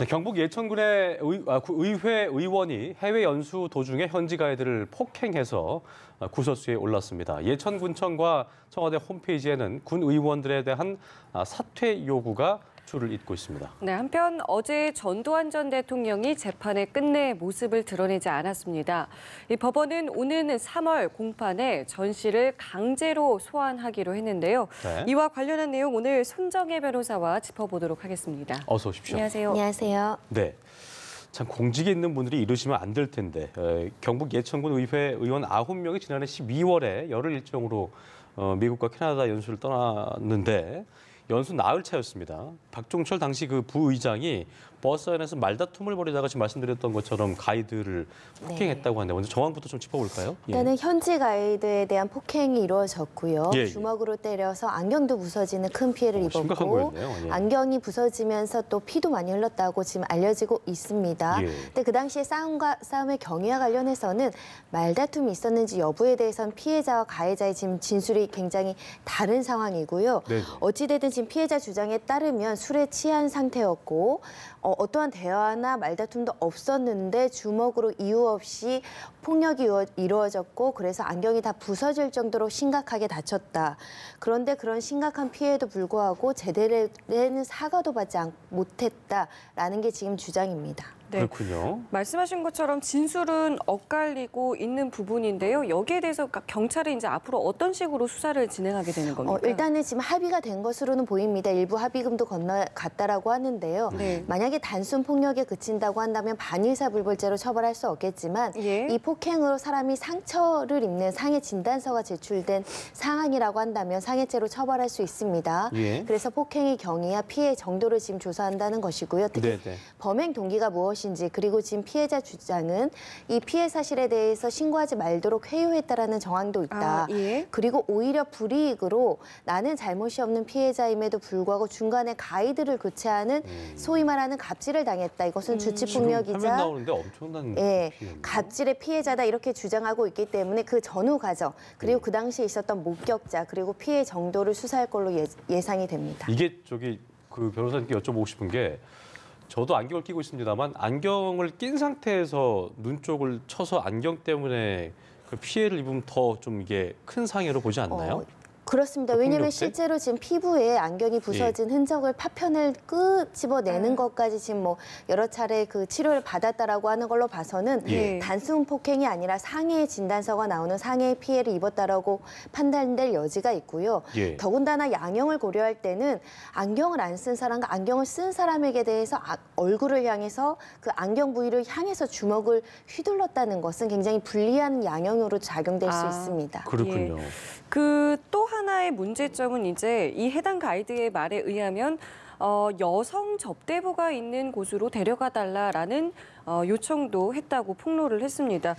경북 예천군의 의회 의원이 해외 연수 도중에 현지 가이드를 폭행해서 구설수에 올랐습니다. 예천군청과 청와대 홈페이지에는 군 의원들에 대한 사퇴 요구가 줄을 잇고 있습니다. 네, 한편 어제 전두환 전 대통령이 재판에 끝내 모습을 드러내지 않았습니다. 이 법원은 오는 3월 공판에 전 씨를 강제로 소환하기로 했는데요. 네. 이와 관련한 내용 오늘 손정혜 변호사와 짚어보도록 하겠습니다. 어서 오십시오. 안녕하세요. 안녕하세요. 네. 참 공직에 있는 분들이 이러시면 안 될 텐데 경북 예천군 의회 의원 9명이 지난해 12월에 열흘 일정으로 미국과 캐나다 연수를 떠났는데 연수 나흘 차였습니다. 박종철 당시 그 부의장이 버스 안에서 말다툼을 벌이다가 지금 말씀드렸던 것처럼 가이드를 폭행했다고 하는데 먼저 정황부터 좀 짚어볼까요? 일단은 현지 가이드에 대한 폭행이 이루어졌고요. 예, 예. 주먹으로 때려서 안경도 부서지는 큰 피해를 심각한 입었고 거였네요. 예. 안경이 부서지면서 또 피도 많이 흘렀다고 지금 알려지고 있습니다. 예. 근데 그 당시에 싸움의 경위와 관련해서는 말다툼이 있었는지 여부에 대해서는 피해자와 가해자의 지금 진술이 굉장히 다른 상황이고요. 네. 어찌되든 지금 피해자 주장에 따르면 술에 취한 상태였고 어떠한 대화나 말다툼도 없었는데 주먹으로 이유 없이 폭력이 이루어졌고 그래서 안경이 다 부서질 정도로 심각하게 다쳤다. 그런데 그런 심각한 피해에도 불구하고 제대로 된 사과도 받지 못했다라는 게 지금 주장입니다. 네. 그렇군요. 말씀하신 것처럼 진술은 엇갈리고 있는 부분인데요. 여기에 대해서 경찰이 이제 앞으로 어떤 식으로 수사를 진행하게 되는 겁니까? 일단은 지금 합의가 된 것으로는 보입니다. 일부 합의금도 건너갔다라고 하는데요. 네. 만약에 단순 폭력에 그친다고 한다면 반의사불벌죄로 처벌할 수 없겠지만 예. 이 폭행으로 사람이 상처를 입는 상해 진단서가 제출된 상황이라고 한다면 상해죄로 처벌할 수 있습니다. 예. 그래서 폭행의 경위와 피해 정도를 지금 조사한다는 것이고요. 특히 네. 범행 동기가 무엇인지 그리고 지금 피해자 주장은 이 피해 사실에 대해서 신고하지 말도록 회유했다라는 정황도 있다. 예. 그리고 오히려 불이익으로 나는 잘못이 없는 피해자임에도 불구하고 중간에 가이드를 교체하는 소위 말하는 갑질을 당했다. 이것은 지금 화면 주치폭력이자 나오는데 엄청난 예, 피해네요. 갑질의 피해자다 이렇게 주장하고 있기 때문에 그 전후 과정 그리고 그 당시에 있었던 목격자 그리고 피해 정도를 수사할 걸로 예상이 됩니다. 이게 그 변호사님께 여쭤보고 싶은 게 저도 안경을 끼고 있습니다만 안경을 낀 상태에서 눈 쪽을 쳐서 안경 때문에 그 피해를 입으면 더 좀 이게 큰 상해로 보지 않나요? 그렇습니다. 그 왜냐하면 폭력 때? 실제로 지금 피부에 안경이 부서진 흔적을 파편을 끄집어내는 것까지 지금 뭐 여러 차례 그 치료를 받았다라고 하는 걸로 봐서는 예. 단순 폭행이 아니라 상해 진단서가 나오는 상해 피해를 입었다라고 판단될 여지가 있고요. 예. 더군다나 양형을 고려할 때는 안경을 안 쓴 사람과 안경을 쓴 사람에게 대해서 얼굴을 향해서 그 안경 부위를 향해서 주먹을 휘둘렀다는 것은 굉장히 불리한 양형으로 작용될 수 있습니다. 그렇군요. 그 또 하나의 문제점은 이제 이 해당 가이드의 말에 의하면 여성 접대부가 있는 곳으로 데려가달라라는 요청도 했다고 폭로를 했습니다.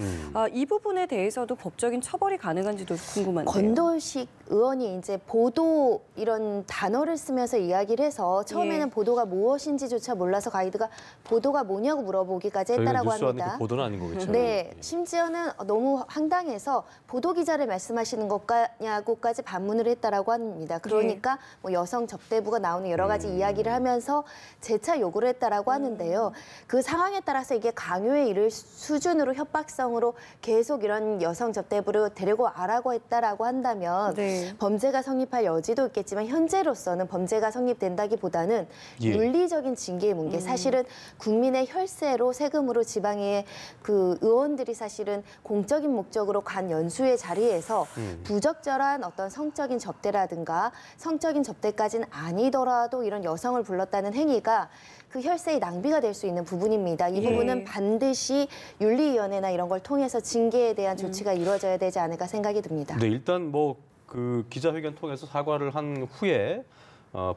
이 부분에 대해서도 법적인 처벌이 가능한지도 궁금한데요. 권도식 의원이 이제 보도 이런 단어를 쓰면서 이야기를 해서 처음에는 예. 보도가 무엇인지조차 몰라서 가이드가 보도가 뭐냐고 물어보기까지 저희가 했다라고 뉴스 안에 합니다. 그 보도는 아닌 거겠죠. 네, 예. 심지어는 너무 황당해서 보도 기자를 말씀하시는 것냐고까지 반문을 했다라고 합니다. 그러니까 뭐 여성 접대부가 나오는 여러 가지 이야기를 하면서 재차 요구를 했다라고 하는데요. 그 상황에 따라서 이게 강요에 이를 수준으로 협박성으로 계속 이런 여성 접대부를 데리고 와라고 했다라고 한다면 네. 범죄가 성립할 여지도 있겠지만 현재로서는 범죄가 성립된다기보다는 예. 윤리적인 징계의 문제. 사실은 국민의 혈세로 세금으로 지방의 그 의원들이 사실은 공적인 목적으로 간 연수의 자리에서 부적절한 어떤 성적인 접대라든가 성적인 접대까지는 아니더라도 이런 여성을 불렀다는 행위가 그 혈세의 낭비가 될 수 있는 부분입니다. 이 예. 부분은 반드시 윤리위원회나 이런 걸 통해서 징계에 대한 조치가 이루어져야 되지 않을까 생각이 듭니다. 네, 일단 뭐 그 기자회견 통해서 사과를 한 후에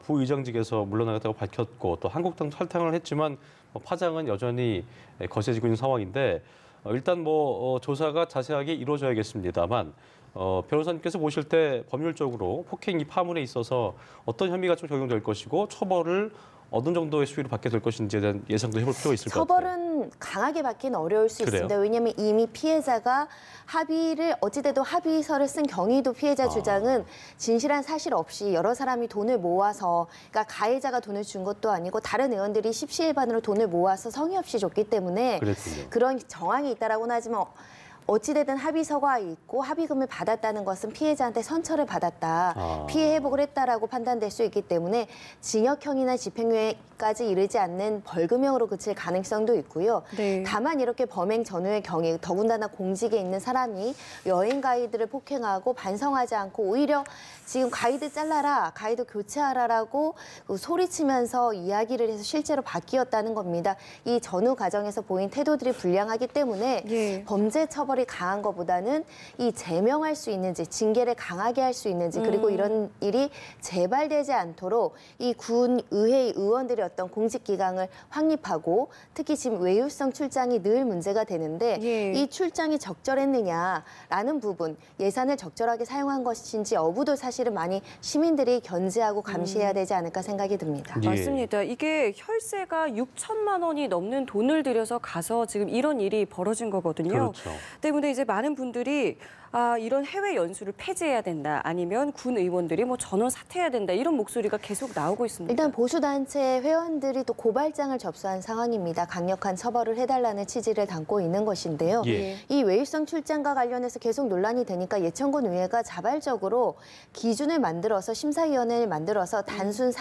부의장직에서 물러나겠다고 밝혔고 또 한국당 탈당을 했지만 파장은 여전히 거세지고 있는 상황인데 일단 조사가 자세하게 이루어져야겠습니다만 변호사님께서 보실 때 법률적으로 폭행 이 파문에 있어서 어떤 혐의가 좀 적용될 것이고 처벌을 어느 정도의 수위로 받게 될 것인지에 대한 예상도 해볼 필요가 있을 것 같아요. 처벌은 좀 강하게 받기는 어려울 수 그래요? 있습니다. 왜냐하면 이미 피해자가 합의를 어찌돼도 합의서를 쓴 경위도 피해자 주장은 진실한 사실 없이 여러 사람이 돈을 모아서 그러니까 가해자가 돈을 준 것도 아니고 다른 의원들이 십시일반으로 돈을 모아서 성의 없이 줬기 때문에 그랬군요. 그런 정황이 있다라고는 하지만 어찌되든 합의서가 있고 합의금을 받았다는 것은 피해자한테 선처를 받았다, 피해 회복을 했다라고 판단될 수 있기 때문에 징역형이나 집행유예까지 이르지 않는 벌금형으로 그칠 가능성도 있고요. 네. 다만 이렇게 범행 전후의 경위, 더군다나 공직에 있는 사람이 여행 가이드를 폭행하고 반성하지 않고 오히려 지금 가이드 잘라라, 가이드 교체하라라고 소리치면서 이야기를 해서 실제로 바뀌었다는 겁니다. 이 전후 과정에서 보인 태도들이 불량하기 때문에 예. 범죄 처벌이 강한 것보다는 이 제명할 수 있는지, 징계를 강하게 할 수 있는지, 그리고 이런 일이 재발되지 않도록 이 군 의회 의원들의 어떤 공직 기강을 확립하고 특히 지금 외유성 출장이 늘 문제가 되는데 예. 이 출장이 적절했느냐라는 부분, 예산을 적절하게 사용한 것인지 여부도 사실은 많이 시민들이 견지하고 감시해야 되지 않을까 생각이 듭니다. 예. 맞습니다. 이게 혈세가 6천만 원이 넘는 돈을 들여서 가서 지금 이런 일이 벌어진 거거든요. 그렇죠. 때문에 이제 많은 분들이 이런 해외 연수를 폐지해야 된다, 아니면 군 의원들이 뭐 전원 사퇴해야 된다, 이런 목소리가 계속 나오고 있습니다. 일단 보수단체 회원들이 또 고발장을 접수한 상황입니다. 강력한 처벌을 해달라는 취지를 담고 있는 것인데요. 예. 이 외유성 출장과 관련해서 계속 논란이 되니까 예천군 의회가 자발적으로 기준을 만들어서 심사위원회를 만들어서 단순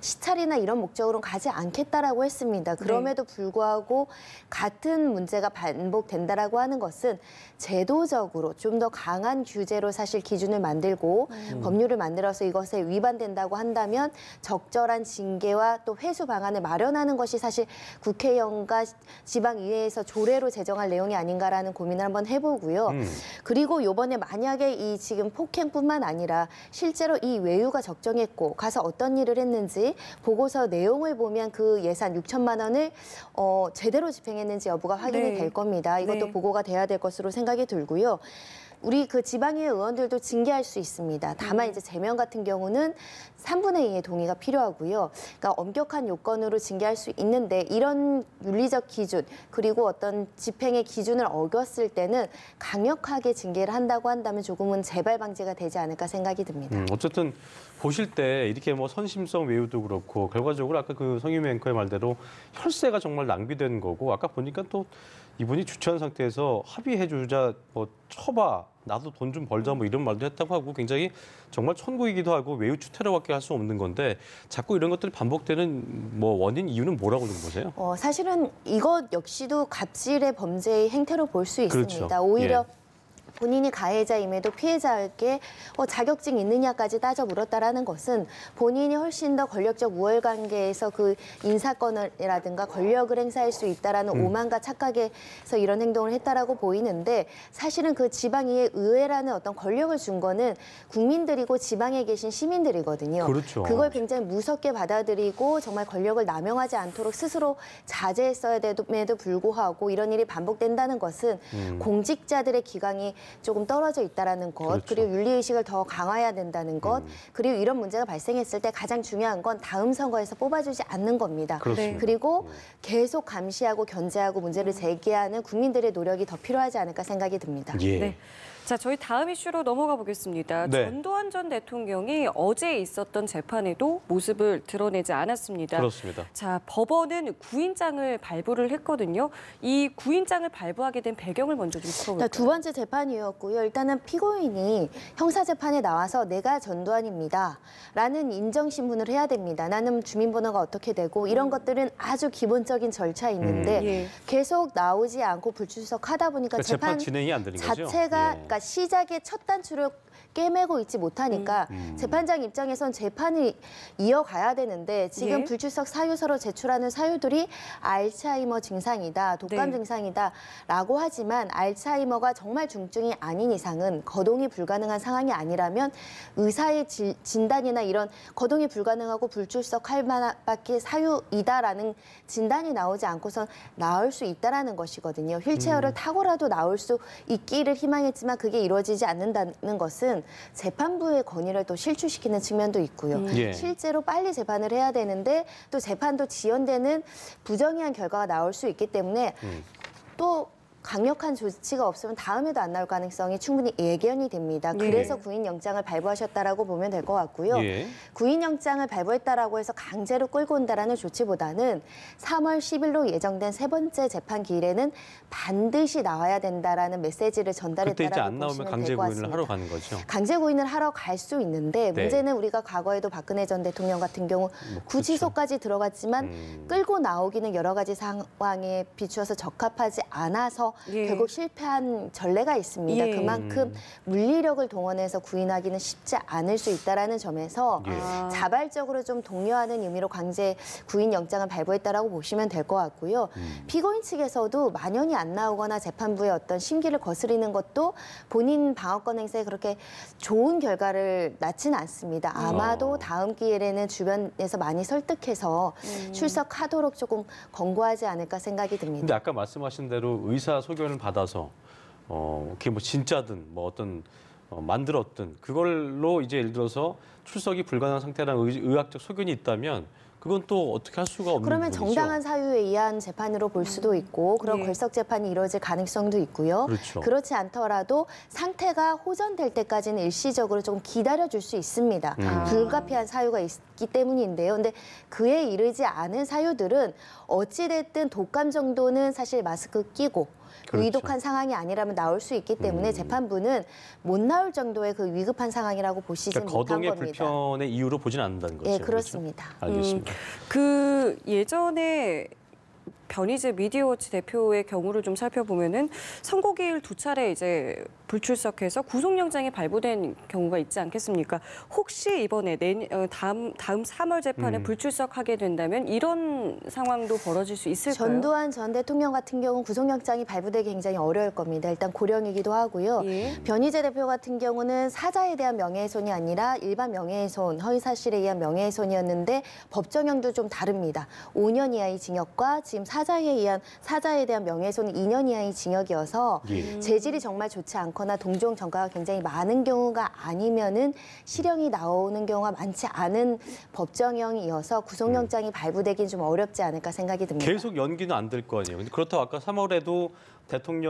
시찰이나 이런 목적으로는 가지 않겠다라고 했습니다. 그럼에도 불구하고 같은 문제가 반복된다라고 하는 것은 제도적으로 좀 더 강한 규제로 사실 기준을 만들고 법률을 만들어서 이것에 위반된다고 한다면 적절한 징계와 또 회수 방안을 마련하는 것이 사실 국회의원과 지방의회에서 조례로 제정할 내용이 아닌가라는 고민을 한번 해보고요. 그리고 이번에 만약에 이 지금 폭행뿐만 아니라 실제로 이 외유가 적정했고 가서 어떤 일을 했는지 보고서 내용을 보면 그 예산 6천만 원을 제대로 집행했는지 여부가 확인이 네. 될 겁니다. 이것도 네. 보고가 돼야 될 것으로 생각이 들고요. 우리 그 지방의회 의원들도 징계할 수 있습니다. 다만 이제 제명 같은 경우는 3분의 2의 동의가 필요하고요. 그러니까 엄격한 요건으로 징계할 수 있는데 이런 윤리적 기준 그리고 어떤 집행의 기준을 어겼을 때는 강력하게 징계를 한다고 한다면 조금은 재발 방지가 되지 않을까 생각이 듭니다. 어쨌든 보실 때 이렇게 뭐 선심성 외유도 그렇고 결과적으로 아까 그 성유미 앵커의 말대로 혈세가 정말 낭비된 거고 아까 보니까 또 이분이 주최한 상태에서 합의해주자 뭐 쳐봐 나도 돈 좀 벌자 뭐 이런 말도 했다고 하고 굉장히 정말 천국이기도 하고 외유 추태라고밖에 할 수 없는 건데 자꾸 이런 것들이 반복되는 뭐 원인 이유는 뭐라고 좀 보세요? 사실은 이것 역시도 갑질의 범죄의 행태로 볼 수 있습니다. 그렇죠. 오히려 예. 본인이 가해자임에도 피해자에게 자격증 있느냐까지 따져 물었다라는 것은 본인이 훨씬 더 권력적 우월관계에서 그 인사권이라든가 권력을 행사할 수 있다라는 오만과 착각에서 이런 행동을 했다라고 보이는데 사실은 그 지방의회 의회라는 어떤 권력을 준 거는 국민들이고 지방에 계신 시민들이거든요. 그렇죠. 그걸 굉장히 무섭게 받아들이고 정말 권력을 남용하지 않도록 스스로 자제했어야 됨에도 불구하고 이런 일이 반복된다는 것은 공직자들의 기강이 조금 떨어져 있다라는 것, 그렇죠. 그리고 윤리의식을 더 강화해야 된다는 것, 그리고 이런 문제가 발생했을 때 가장 중요한 건 다음 선거에서 뽑아주지 않는 겁니다. 그렇습니다. 그리고 계속 감시하고 견제하고 문제를 제기하는 국민들의 노력이 더 필요하지 않을까 생각이 듭니다. 예. 네. 자, 저희 다음 이슈로 넘어가 보겠습니다. 네. 전두환 전 대통령이 어제 있었던 재판에도 모습을 드러내지 않았습니다. 그렇습니다. 자, 법원은 구인장을 발부를 했거든요. 이 구인장을 발부하게 된 배경을 먼저 좀 풀어볼까요? 두 번째 재판이었고요. 일단은 피고인이 형사재판에 나와서 내가 전두환입니다. 라는 인정신문을 해야 됩니다. 나는 주민번호가 어떻게 되고 이런 것들은 아주 기본적인 절차 있는데 예. 계속 나오지 않고 불출석하다 보니까 그러니까 재판 진행이 안 되는 거죠? 자체가 예. 그러니까 시작의 첫 단추를 꿰매고 있지 못하니까 재판장 입장에선 재판을 이어가야 되는데 지금 예. 불출석 사유서로 제출하는 사유들이 알츠하이머 증상이다, 독감 네. 증상이다라고 하지만 알츠하이머가 정말 중증이 아닌 이상은 거동이 불가능한 상황이 아니라면 의사의 진단이나 이런 거동이 불가능하고 불출석할 만밖에 사유이다라는 진단이 나오지 않고선 나올 수 있다라는 것이거든요. 휠체어를 타고라도 나올 수 있기를 희망했지만 그게 이루어지지 않는다는 것은 사실은 재판부의 권위를 또 실추시키는 측면도 있고요. 예. 실제로 빨리 재판을 해야 되는데 또 재판도 지연되는 부정의한 결과가 나올 수 있기 때문에 또 강력한 조치가 없으면 다음에도 안 나올 가능성이 충분히 예견이 됩니다. 예. 그래서 구인영장을 발부하셨다라고 보면 될 것 같고요. 예. 구인영장을 발부했다라고 해서 강제로 끌고 온다라는 조치보다는 3월 10일로 예정된 세 번째 재판 기일에는 반드시 나와야 된다라는 메시지를 그때 이제 전달했다라고 안 나오면 보시면 강제 될 것 구인을 같습니다. 하러 가는 거죠. 강제 구인을 하러 갈 수 있는데 네. 문제는 우리가 과거에도 박근혜 전 대통령 같은 경우 그렇죠. 구치소까지 들어갔지만 끌고 나오기는 여러 가지 상황에 비추어서 적합하지 않아서 예. 결국 실패한 전례가 있습니다. 예. 그만큼 물리력을 동원해서 구인하기는 쉽지 않을 수 있다라는 점에서 예. 자발적으로 좀 독려하는 의미로 강제 구인 영장을 발부했다라고 보시면 될 것 같고요. 피고인 측에서도 만연히 안 나오거나 재판부의 어떤 심기를 거스리는 것도 본인 방어권 행사에 그렇게 좋은 결과를 낳지는 않습니다. 아마도 다음 기회에는 주변에서 많이 설득해서 출석하도록 조금 권고하지 않을까 생각이 듭니다. 근데 아까 말씀하신 대로 의사 소견을 받아서 그게 뭐 진짜든 뭐 어떤 만들었든 그걸로 이제 예를 들어서 출석이 불가능한 상태라는 의학적 소견이 있다면 그건 또 어떻게 할 수가 없는 그러면 부분이죠. 정당한 사유에 의한 재판으로 볼 수도 있고 그런 예. 걸석 재판이 이루어질 가능성도 있고요. 그렇죠. 그렇지 않더라도 상태가 호전될 때까지는 일시적으로 좀 기다려줄 수 있습니다. 불가피한 사유가 있기 때문인데요. 근데 그에 이르지 않은 사유들은 어찌됐든 독감 정도는 사실 마스크 끼고 그렇죠. 위독한 상황이 아니라면 나올 수 있기 때문에 재판부는 못 나올 정도의 그 위급한 상황이라고 보시진 그러니까 못한 거동의 겁니다. 불편의 이유로 보지는 않는다는 거죠. 예, 그렇죠? 그렇습니다. 알겠습니다. 그 예전에 변희재 미디어워치 대표의 경우를 좀 살펴보면은 선고기일 2차례 이제 불출석해서 구속영장이 발부된 경우가 있지 않겠습니까? 혹시 이번에 다음 3월 재판에 불출석하게 된다면 이런 상황도 벌어질 수 있을까요? 전두환 전 대통령 같은 경우는 구속영장이 발부되기 굉장히 어려울 겁니다. 일단 고령이기도 하고요. 예. 변희재 대표 같은 경우는 사자에 대한 명예훼손이 아니라 일반 명예훼손, 허위사실에 의한 명예훼손이었는데 법정형도 좀 다릅니다. 5년 이하의 징역과 지금 사자에 대한 명예훼손은 2년 이하의 징역이어서 예. 재질이 정말 좋지 않거나 동종 전과가 굉장히 많은 경우가 아니면은 실형이 나오는 경우가 많지 않은 법정형이어서 구속영장이 발부되긴 좀 어렵지 않을까 생각이 듭니다. 계속 연기는 안 될 거 아니에요. 근데 그렇다고 아까 3월에도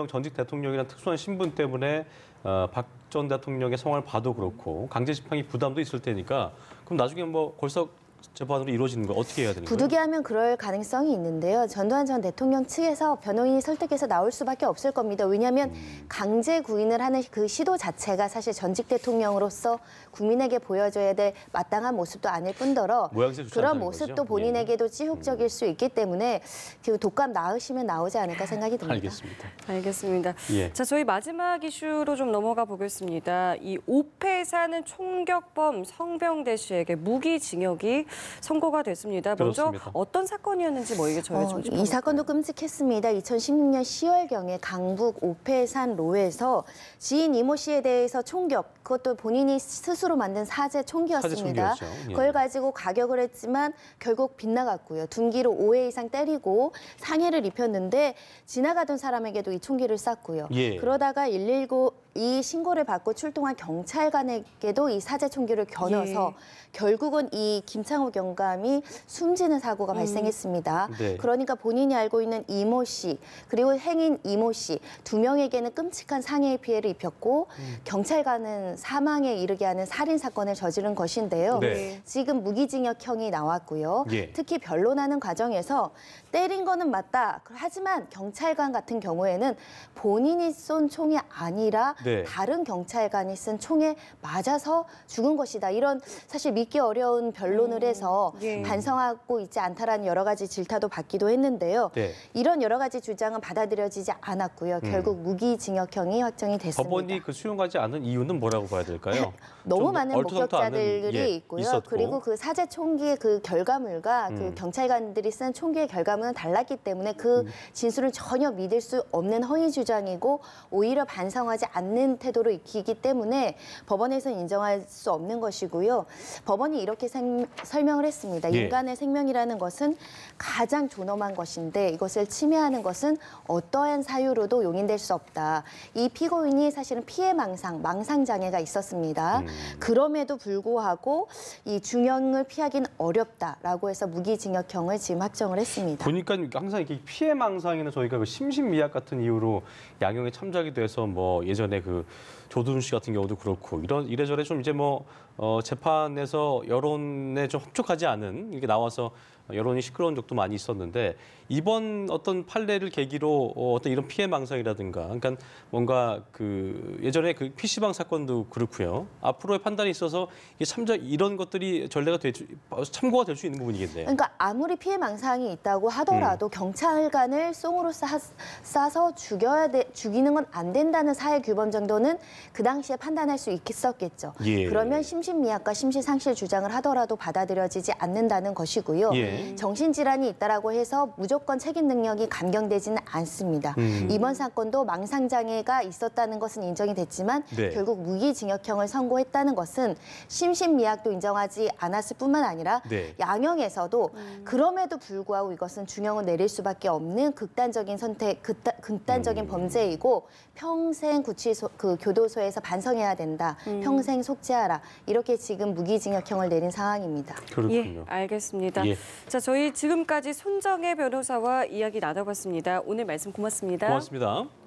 전직 대통령이란 특수한 신분 때문에 박 전 대통령의 상황을 봐도 그렇고 강제 집행이 부담도 있을 테니까 그럼 나중에 뭐 골석 재판으로 이루어지는 거 어떻게 해야 되는 거예요? 부득이하면 그럴 가능성이 있는데요. 전두환 전 대통령 측에서 변호인이 설득해서 나올 수밖에 없을 겁니다. 왜냐하면 강제 구인을 하는 그 시도 자체가 사실 전직 대통령으로서 국민에게 보여줘야 될 마땅한 모습도 아닐 뿐더러 모양새 좋지 그런 않다는 모습도 거죠? 본인에게도 찌욕적일 수 있기 때문에 그 독감 나으시면 나오지 않을까 생각이 듭니다. 알겠습니다. 알겠습니다. 예. 자, 저희 마지막 이슈로 좀 넘어가 보겠습니다. 이 오페사는 총격범 성병대 씨에게 무기징역이 선고가 됐습니다. 먼저 그렇습니다. 어떤 사건이었는지 저희가 좀 이 사건도 끔찍했습니다. 2016년 10월경에 강북 오페산로에서 지인 이모 씨에 대해서 총격, 그것도 본인이 스스로 만든 사제 총기였습니다. 사제 총기였죠. 예. 그걸 가지고 가격을 했지만 결국 빗나갔고요. 둔기로 5회 이상 때리고 상해를 입혔는데 지나가던 사람에게도 이 총기를 쐈고요. 예. 그러다가 119 이 신고를 받고 출동한 경찰관에게도 이 사제 총기를 겨눠서 결국은 이 김창호 경감이 숨지는 사고가 발생했습니다. 네. 그러니까 본인이 알고 있는 이모 씨 그리고 행인 이모 씨 두 명에게는 끔찍한 상해의 피해를 입혔고 경찰관은 사망에 이르게 하는 살인 사건을 저지른 것인데요. 네. 지금 무기징역형이 나왔고요. 예. 특히 변론하는 과정에서 때린 거는 맞다. 하지만 경찰관 같은 경우에는 본인이 쏜 총이 아니라 네. 다른 경찰관이 쓴 총에 맞아서 죽은 것이다. 이런 사실 믿기 어려운 변론을 해서 예. 반성하고 있지 않다라는 여러 가지 질타도 받기도 했는데요. 네. 이런 여러 가지 주장은 받아들여지지 않았고요. 결국 무기징역형이 확정이 됐습니다. 법원이 그 수용하지 않은 이유는 뭐라고 봐야 될까요? 너무 좀 많은 얼토당토 않은, 목격자들이 있고요. 있었고. 그리고 그 사제 총기의 그 결과물과 그 경찰관들이 쓴 총기의 결과물은 달랐기 때문에 그 진술은 전혀 믿을 수 없는 허위 주장이고 오히려 반성하지 않는 않는 태도를 익히기 때문에 법원에서는 인정할 수 없는 것이고요. 법원이 이렇게 설명을 했습니다. 예. 인간의 생명이라는 것은 가장 존엄한 것인데 이것을 침해하는 것은 어떠한 사유로도 용인될 수 없다. 이 피고인이 사실은 망상 장애가 있었습니다. 그럼에도 불구하고 이 중형을 피하기는 어렵다라고 해서 무기징역형을 지금 확정을 했습니다. 보니까 항상 이렇게 피해망상이나 저희가 그 심신미약 같은 이유로 양형에 참작이 돼서 뭐 예전에 그 조두순 씨 같은 경우도 그렇고 이래저래 좀 이제 뭐 재판에서 여론에 좀 흡족하지 않은 이게 나와서 여론이 시끄러운 적도 많이 있었는데 이번 어떤 판례를 계기로 어떤 이런 피해망상이라든가 그러니까 뭔가 그 예전에 그 PC방 사건도 그렇고요. 앞으로의 판단에 있어서 이게 참작 이런 것들이 전례가 참고가 될 수 있는 부분이겠네요. 그러니까 아무리 피해망상이 있다고 하더라도 경찰관을 쏨으로 싸서 죽이는 건 안 된다는 사회 규범 정도는 그 당시에 판단할 수 있었겠죠. 예. 그러면 심신미약과 심신상실 주장을 하더라도 받아들여지지 않는다는 것이고요. 예. 정신질환이 있다라고 해서 무조건 책임 능력이 감경되지는 않습니다. 이번 사건도 망상장애가 있었다는 것은 인정이 됐지만 네. 결국 무기징역형을 선고했다는 것은 심신미약도 인정하지 않았을 뿐만 아니라 네. 양형에서도 그럼에도 불구하고 이것은 중형을 내릴 수밖에 없는 극단적인 선택, 극단적인 범죄이고 평생 교도소에서 반성해야 된다. 평생 속죄하라. 이렇게 지금 무기징역형을 내린 상황입니다. 그렇군요. 예, 알겠습니다. 예. 자, 저희 지금까지 손정혜 변호사와 이야기 나눠봤습니다. 오늘 말씀 고맙습니다. 고맙습니다.